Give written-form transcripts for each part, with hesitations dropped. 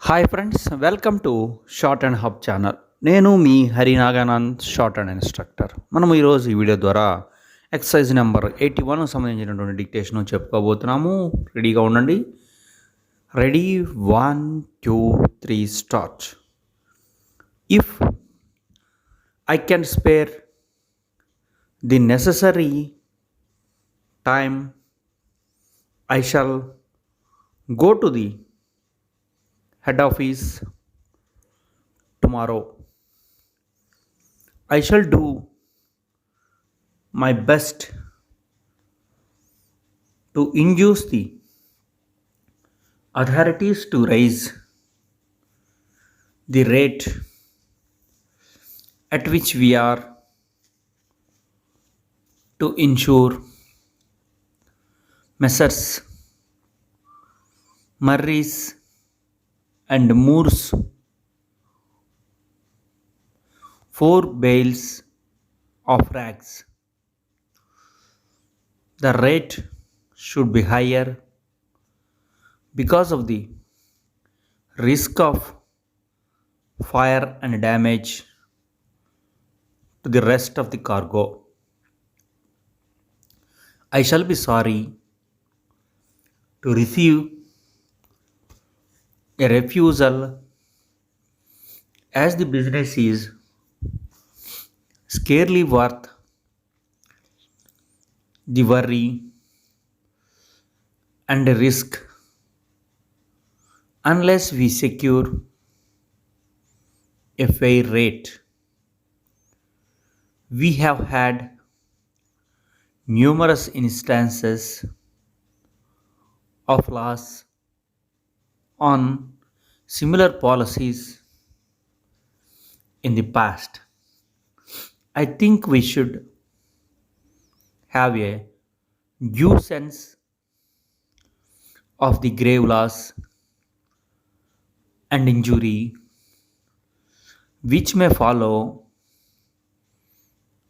Hi friends, welcome to short and hub channel. నేను మీ హరినాగానంద్, short and instructor. మనం ఈరోజు ఈ వీడియో ద్వారా ఎక్సర్సైజ్ నెంబర్ 81 సంబంధించినటువంటి డిక్టేషన్ చెప్పుకోబోతున్నాము. రెడీగా ఉండండి. Ready, 1 2 3 start. If I can spare the necessary time, I shall go to the head office tomorrow. I shall do my best to induce the authorities to raise the rate at which we are to ensure Messrs. Murray's and Moore's 4 bales of rags. The rate should be higher because of the risk of fire and damage to the rest of the cargo. I shall be sorry to receive a refusal, as the business is scarcely worth the worry and risk unless we secure a fair rate. We have had numerous instances of loss on similar policies in the past. I think we should have a due sense of the grave loss and injury which may follow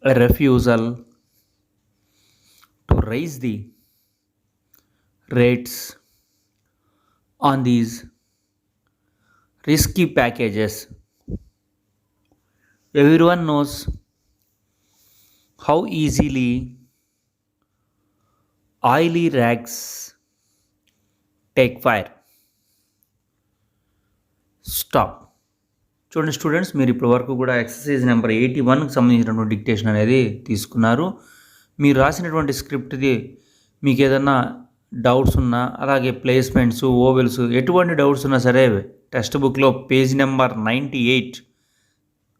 a refusal to raise the rates on these risky packages. Everyone knows how easily oily rags take fire. Stop. చూడండి students, మీరు ఇప్పటి వరకు కూడా exercise number 81కి సంబంధించినటువంటి dictation అనేది తీసుకున్నారు. మీరు రాసినటువంటి స్క్రిప్ట్ది మీకు ఏదన్నా డౌట్స్ ఉన్నా, అలాగే ప్లేస్మెంట్స్, ఓవెల్స్, ఎటువంటి డౌట్స్ ఉన్నా సరే టెక్స్ట్ బుక్లో పేజ్ నెంబర్ 98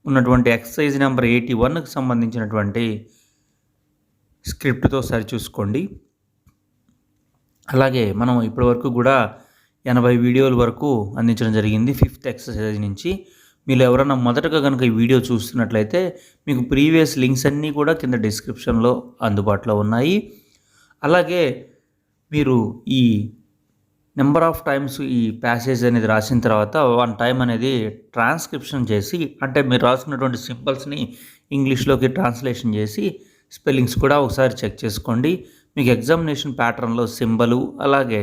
ఉన్నటువంటి ఎక్సర్సైజ్ నెంబర్ 81కి సంబంధించినటువంటి స్క్రిప్ట్తో సరిచూసుకోండి. అలాగే మనం ఇప్పటివరకు కూడా 80 వీడియోల వరకు అందించడం జరిగింది 5th ఎక్సర్సైజ్ నుంచి. మీరు ఎవరైనా మొదటగా కనుక ఈ వీడియో చూస్తున్నట్లయితే మీకు ప్రీవియస్ లింక్స్ అన్నీ కూడా కింద డిస్క్రిప్షన్లో అందుబాటులో ఉన్నాయి. అలాగే మీరు ఈ నెంబర్ ఆఫ్ టైమ్స్ ఈ ప్యాసేజ్ అనేది రాసిన తర్వాత 1 టైం అనేది ట్రాన్స్క్రిప్షన్ చేసి, అంటే మీరు రాసుకున్నటువంటి సింబల్స్ని ఇంగ్లీష్లోకి ట్రాన్స్లేషన్ చేసి స్పెల్లింగ్స్ కూడా ఒకసారి చెక్ చేసుకోండి. మీకు ఎగ్జామినేషన్ ప్యాటర్న్లో సింబలు అలాగే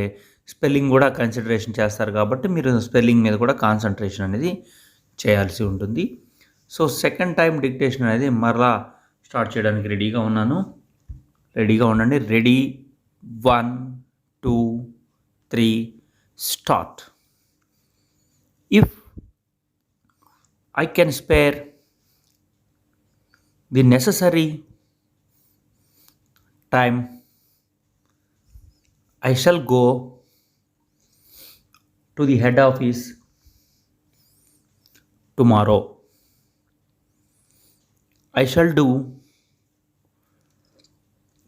స్పెల్లింగ్ కూడా కన్సిడరేషన్ చేస్తారు కాబట్టి మీరు స్పెల్లింగ్ మీద కూడా కాన్సన్ట్రేషన్ అనేది చేయాల్సి ఉంటుంది. సో సెకండ్ టైం డిక్టేషన్ అనేది మరలా స్టార్ట్ చేయడానికి రెడీగా ఉన్నాను. రెడీగా ఉండండి. Ready, 1 2 3 start. If I can spare the necessary time, I shall go to the head office tomorrow. I shall do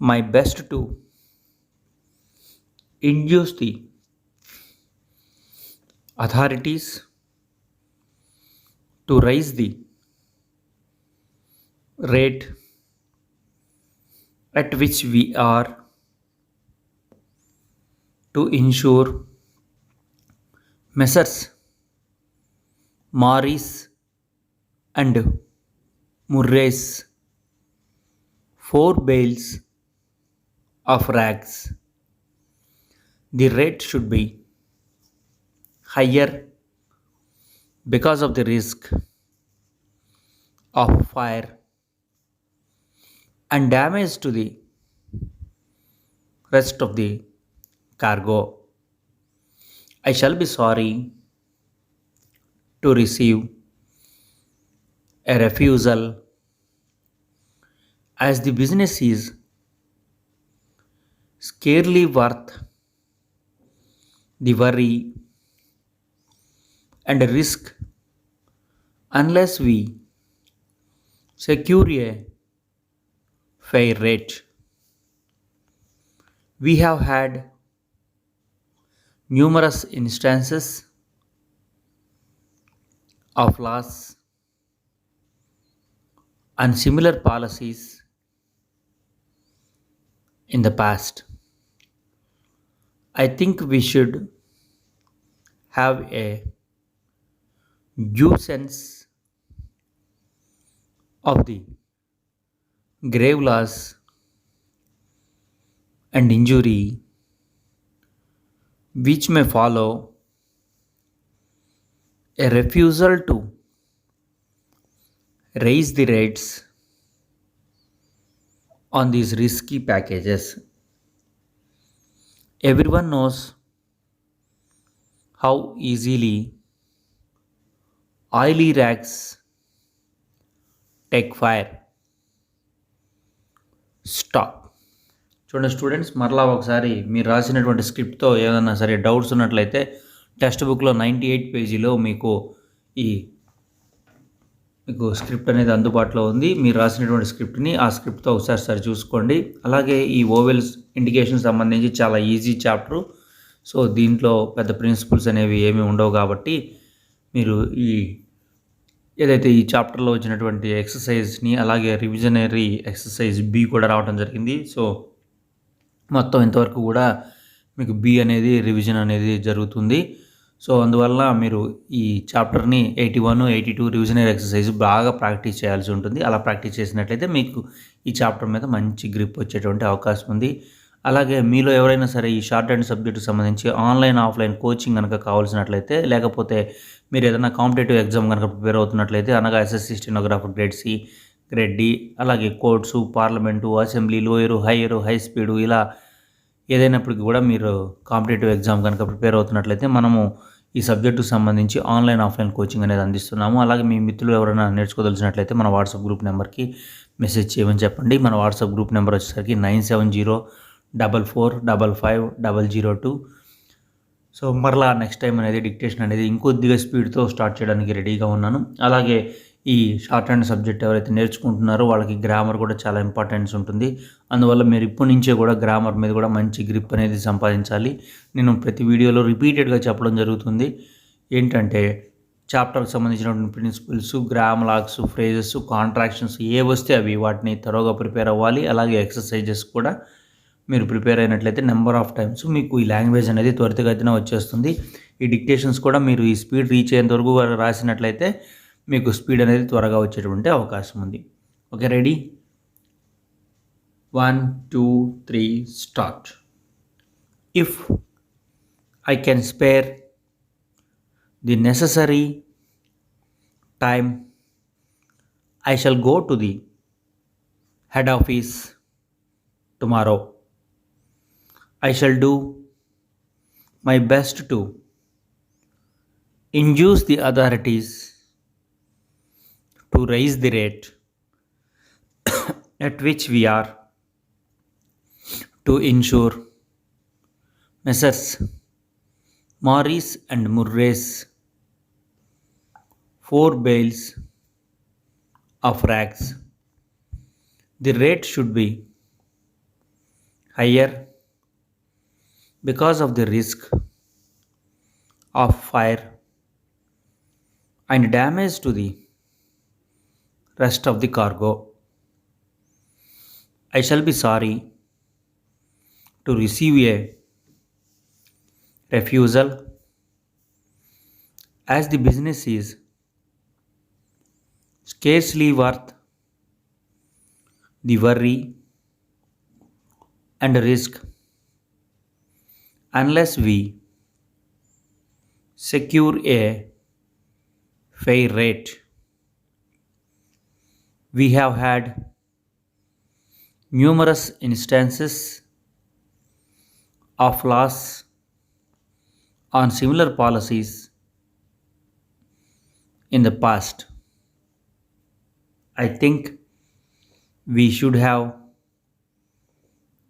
my best to induce the authorities to raise the rate at which we are to ensure Messrs. Morris and Murray's 4 bales of rags. The rate should be higher because of the risk of fire and damage to the rest of the cargo. I shall be sorry to receive a refusal as the business is scarcely worth the worry and risk unless we secure a fair rate. We have had numerous instances of loss and similar policies in the past. I think we should have a due sense of the grave loss and injury which may follow a refusal to raise the rates on these risky packages. Everyone knows how easily oily rags take fire. Stop. చూడండి students, మరలా ఒకసారి మీరు రాసినటువంటి స్క్రిప్ట్తో ఏదైనా సరే doubts ఉన్నట్లయితే text బుక్లో 98 పేజీలో మీకు స్క్రిప్ట్ అనేది అందుబాటులో ఉంది. మీరు రాసినటువంటి స్క్రిప్ట్ని ఆ స్క్రిప్ట్తో ఒకసారి సరి చూసుకోండి. అలాగే ఈ ఓవెల్స్ ఇండికేషన్ సంబంధించి చాలా ఈజీ చాప్టరు. సో దీంట్లో పెద్ద ప్రిన్సిపల్స్ అనేవి ఏమీ ఉండవు కాబట్టి మీరు ఏదైతే ఈ చాప్టర్లో వచ్చినటువంటి ఎక్సర్సైజ్ని అలాగే రివిజనరీ ఎక్సర్సైజ్ బి కూడా రావడం జరిగింది. సో మొత్తం ఇంతవరకు కూడా మీకు బి అనేది రివిజన్ అనేది జరుగుతుంది. సో అందువల్ల మీరు ఈ చాప్టర్ని 81, 82 రివిజనరీ ఎక్సర్సైజ్ బాగా ప్రాక్టీస్ చేయాల్సి ఉంటుంది. అలా ప్రాక్టీస్ చేసినట్లయితే మీకు ఈ చాప్టర్ మీద మంచి గ్రిప్ వచ్చేటువంటి అవకాశం ఉంది. అలాగే మీలో ఎవరైనా సరే ఈ షార్ట్ హ్యాండ్ సబ్జెక్టుకి సంబంధించి ఆన్లైన్ ఆఫ్లైన్ కోచింగ్ కనుక కావాల్సినట్లయితే, లేకపోతే మీరు ఏదైనా కాంపిటేటివ్ ఎగ్జామ్ కనుక ప్రిపేర్ అవుతున్నట్లయితే, అనగా SSC stenographer grade C, grade D, అలాగే courts, parliament, assembly, lower, higher, high speed, ఇలా ఏదైనప్పటికీ కూడా మీరు కాంపిటేటివ్ ఎగ్జామ్ కనుక ప్రిపేర్ అవుతున్నట్లయితే మనము ఈ సబ్జెక్టుకు సంబంధించి ఆన్లైన్ ఆఫ్లైన్ కోచింగ్ అనేది అందిస్తున్నాము. అలాగే మీ మిత్రులు ఎవరైనా నేర్చుకోదలిచినట్లయితే మన వాట్సాప్ గ్రూప్ నెంబర్కి మెసేజ్ చేయమని చెప్పండి. మన వాట్సాప్ గ్రూప్ నెంబర్ వచ్చేసరికి 9704555002. సో మరలా నెక్స్ట్ టైం అనేది డిక్టేషన్ అనేది ఇంకొద్దిగా స్పీడ్తో స్టార్ట్ చేయడానికి రెడీగా ఉన్నాను. అలాగే ఈ షార్ట్ హ్యాండ్ సబ్జెక్ట్ ఎవరైతే నేర్చుకుంటున్నారో వాళ్ళకి గ్రామర్ కూడా చాలా ఇంపార్టెన్స్ ఉంటుంది. అందువల్ల మీరు ఇప్పటి నుంచే కూడా గ్రామర్ మీద కూడా మంచి గ్రిప్ అనేది సంపాదించాలి. నేను ప్రతి వీడియోలో రిపీటెడ్గా చెప్పడం జరుగుతుంది. ఏంటంటే చాప్టర్కి సంబంధించినటువంటి principles, grammalogues, phrases, contractions ఏ వస్తే అవి వాటిని త్వరగా ప్రిపేర్ అవ్వాలి. అలాగే ఎక్సర్సైజెస్ కూడా మీరు ప్రిపేర్ అయినట్లయితే నెంబర్ ఆఫ్ టైమ్స్ మీకు ఈ లాంగ్వేజ్ అనేది త్వరితగతిన వచ్చేస్తుంది. ఈ డిక్టేషన్స్ కూడా మీరు ఈ స్పీడ్ రీచ్ అయ్యేంత వరకు రాసినట్లయితే మీకు స్పీడ్ అనేది త్వరగా వచ్చేటువంటి అవకాశం ఉంది. Okay, ready? 1, 2, 3 start. If I can spare the necessary time I shall go to the head office tomorrow. I shall do my best to induce the authorities to raise the rate at which we are to ensure Messrs. Morris and Murray's 4 bales of rags. The rate should be higher because of the risk of fire and damage to the rest of the cargo. I shall be sorry to receive a refusal as the business is scarcely worth the worry and risk unless we secure a fair rate. We have had numerous instances of laws on similar policies in the past. I think we should have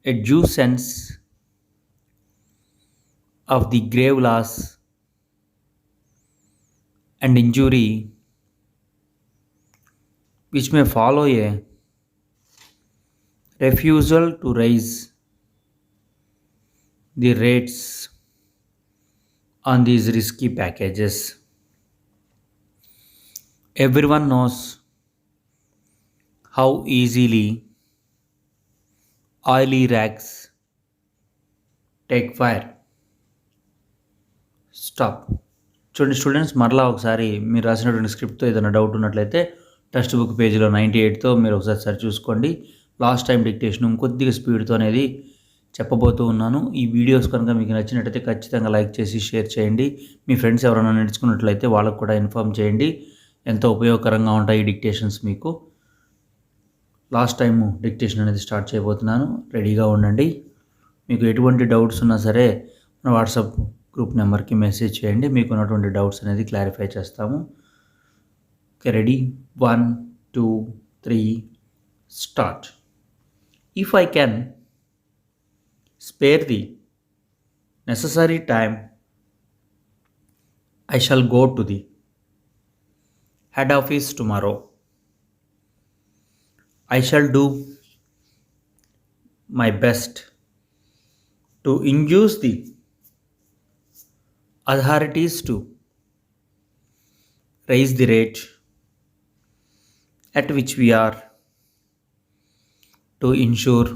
a due sense of the grave loss and injury which may follow a refusal to raise the rates on these risky packages. Everyone knows how easily oily rags take fire. Stop. చూడండి students, మరలా ఒకసారి మీరు రాసినటువంటి స్క్రిప్ట్తో ఏదైనా doubt ఉన్నట్లయితే text book పేజీలో 98తో మీరు ఒకసారి సరి చూసుకోండి. లాస్ట్ టైం డిక్టేషన్ ఇంకొద్దిగా స్పీడ్తో అనేది చెప్పబోతూ ఉన్నాను. ఈ వీడియోస్ కనుక మీకు నచ్చినట్లయితే ఖచ్చితంగా లైక్ చేసి షేర్ చేయండి. మీ ఫ్రెండ్స్ ఎవరైనా నేర్చుకున్నట్లయితే వాళ్ళకు కూడా ఇన్ఫామ్ చేయండి. ఎంతో ఉపయోగకరంగా ఉంటాయి ఈ డిక్టేషన్స్ మీకు. లాస్ట్ టైము డిక్టేషన్ అనేది స్టార్ట్ చేయబోతున్నాను, రెడీగా ఉండండి. మీకు ఎటువంటి డౌట్స్ ఉన్నా సరే మన వాట్సాప్ గ్రూప్ నెంబర్కి మెసేజ్ చేయండి, మీకు ఉన్నటువంటి డౌట్స్ అనేది క్లారిఫై చేస్తాము. Okay, ready? 1 2 3 start. If I can spare the necessary time, I shall go to the head office tomorrow. I shall do my best to induce the authorities to raise the rate at which we are to ensure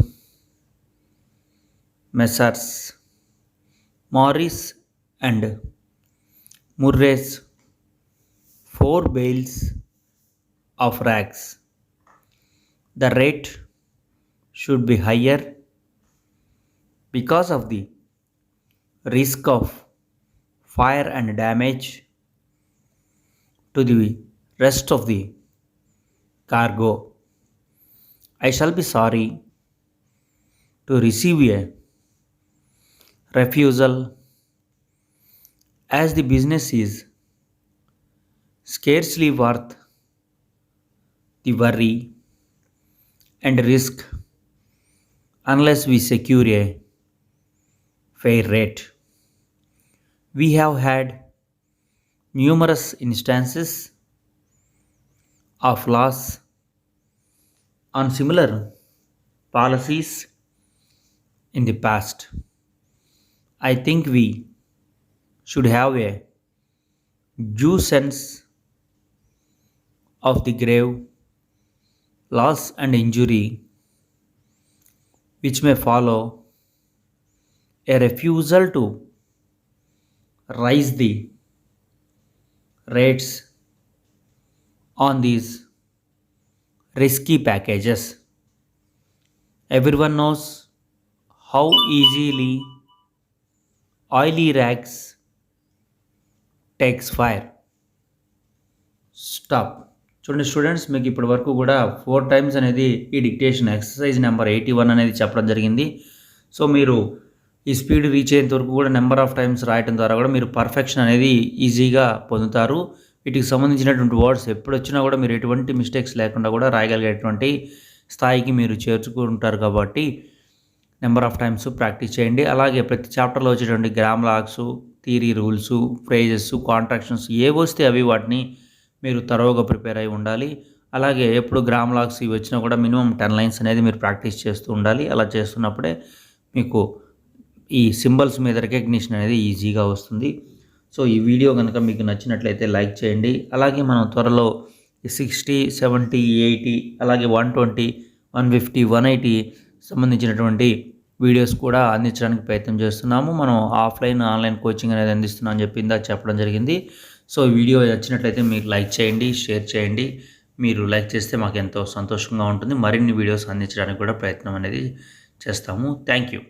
Messrs. Morris and Murray's 4 bales of rags. The rate should be higher because of the risk of fire and damage to the rest of the cargo. I shall be sorry to receive a refusal as the business is scarcely worth the worry and risk unless we secure a fair rate. We have had numerous instances of loss on similar policies in the past. I think we should have a due sense of the grave loss and injury which may follow a refusal to raise the rates on these risky packages. Everyone knows how easily oily rags takes fire. Stop. చూడండి students, మీకు ఇప్పటి వరకు కూడా 4 times అనేది ఈ dictation exercise number 81 అనేది చెప్పడం జరిగింది. సో మీరు ఈ స్పీడ్ రీచ్ అయ్యేంత వరకు కూడా నెంబర్ ఆఫ్ టైమ్స్ రాయడం ద్వారా కూడా మీరు పర్ఫెక్షన్ అనేది ఈజీగా పొందుతారు. వీటికి సంబంధించినటువంటి వర్డ్స్ ఎప్పుడు వచ్చినా కూడా మీరు ఎటువంటి మిస్టేక్స్ లేకుండా కూడా రాయగలిగేటువంటి స్థాయికి మీరు చేర్చుకుంటారు. కాబట్టి నెంబర్ ఆఫ్ టైమ్స్ ప్రాక్టీస్ చేయండి. అలాగే ప్రతి చాప్టర్లో వచ్చేటువంటి గ్రామ్ లాగ్స్, థియరీ రూల్స్, ఫ్రేజెస్, కాంట్రాక్షన్స్ ఏవి వస్తే అవి వాటిని మీరు తరోగా ప్రిపేర్ అయి ఉండాలి. అలాగే ఎప్పుడు గ్రామ్ లాగ్స్ ఇవి వచ్చినా కూడా మినిమం 10 లైన్స్ అనేది మీరు ప్రాక్టీస్ చేస్తూ ఉండాలి. అలా చేస్తున్నప్పుడే మీకు ఈ సింబల్స్ మీద రికగ్నిషన్ అనేది ఈజీగా వస్తుంది. సో ఈ వీడియో కనుక మీకు నచ్చినట్లయితే లైక్ చేయండి. అలాగే మనం త్వరలో 60, 70, 80 అలాగే 120, 150, 180 సంబంధించినటువంటి వీడియోస్ కూడా అందించడానికి ప్రయత్నం చేస్తున్నాము. మనం ఆఫ్లైన్, ఆన్లైన్ కోచింగ్ అనేది అందిస్తున్నాం అని చెప్పి ఇందాక చెప్పడం జరిగింది. సో ఈ వీడియో నచ్చినట్లయితే మీరు లైక్ చేయండి, షేర్ చేయండి. మీరు లైక్ చేస్తే మాకు ఎంతో సంతోషంగా ఉంటుంది. మరిన్ని వీడియోస్ అందించడానికి కూడా ప్రయత్నం అనేది చేస్తాము. Thank you.